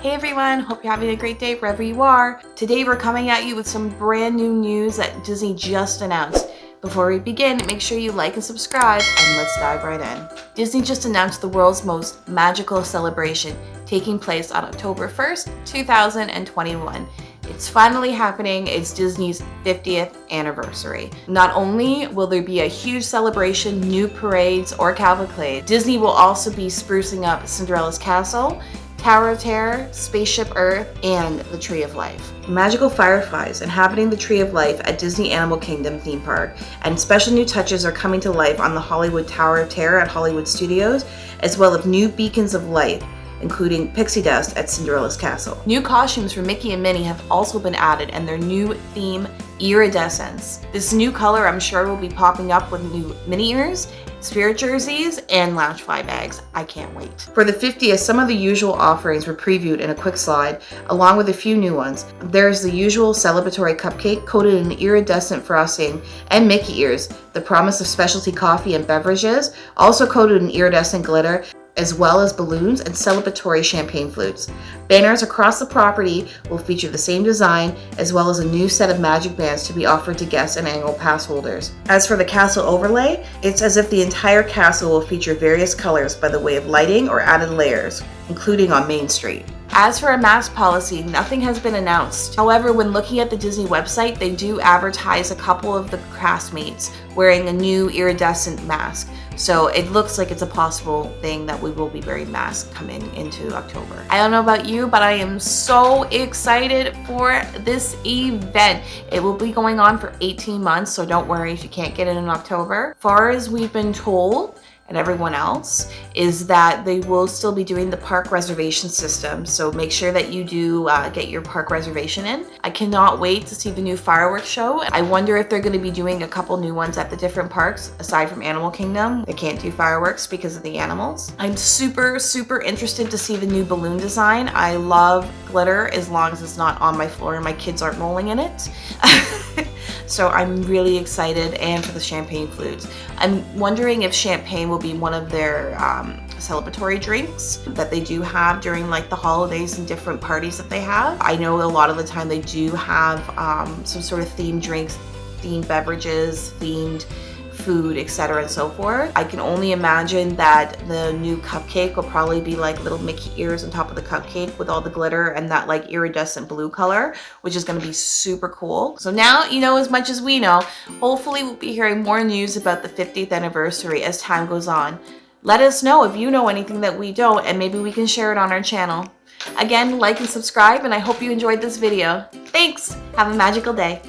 Hey everyone, hope you're having a great day wherever you are. Today we're coming at you with some brand new news that Disney just announced. Before we begin, make sure you like and subscribe, and let's dive right in. Disney just announced the world's most magical celebration, taking place on October 1st, 2021. It's finally happening. It's Disney's 50th anniversary. Not only will there be a huge celebration, new parades, or cavalcade, Disney will also be sprucing up Cinderella's castle, Tower of Terror, Spaceship Earth, and the Tree of Life. Magical fireflies inhabiting the Tree of Life at Disney Animal Kingdom theme park, and special new touches are coming to life on the Hollywood Tower of Terror at Hollywood Studios, as well as new beacons of light, including pixie dust at Cinderella's castle. New costumes for Mickey and Minnie have also been added, and their new theme, iridescence. This new color I'm sure will be popping up with new Minnie Ears, Spirit jerseys, and Loungefly bags. I can't wait. For the 50th, some of the usual offerings were previewed in a quick slide, along with a few new ones. There's the usual celebratory cupcake coated in iridescent frosting and Mickey ears, the promise of specialty coffee and beverages, also coated in iridescent glitter, as well as balloons and celebratory champagne flutes. Banners across the property will feature the same design, as well as a new set of magic bands to be offered to guests and annual pass holders. As for the castle overlay, it's as if the entire castle will feature various colors by the way of lighting or added layers, including on Main Street. As for a mask policy, nothing has been announced. However, when looking at the Disney website, they do advertise a couple of the castmates wearing a new iridescent mask. So it looks like it's a possible thing that we will be wearing masks coming into October. I don't know about you, but I am so excited for this event. It will be going on for 18 months, so don't worry if you can't get it in October. As far as we've been told, and everyone else, is that they will still be doing the park reservation system. So make sure that you do get your park reservation in. I cannot wait to see the new fireworks show. I wonder if they're gonna be doing a couple new ones at the different parks, aside from Animal Kingdom. They can't do fireworks because of the animals. I'm super interested to see the new balloon design. I love glitter as long as it's not on my floor and my kids aren't rolling in it. So I'm really excited, and for the champagne flutes. I'm wondering if champagne will be one of their celebratory drinks that they do have during like the holidays and different parties that they have. I know a lot of the time they do have some sort of themed drinks, themed beverages, themed food, etc. and so forth. I can only imagine that the new cupcake will probably be like little Mickey ears on top of the cupcake with all the glitter and that like iridescent blue color, which is going to be super cool. So now you know as much as we know. Hopefully we'll be hearing more news about the 50th anniversary as time goes on. Let us know if you know anything that we don't, and maybe we can share it on our channel. Again, like and subscribe, and I hope you enjoyed this video. Thanks! Have a magical day.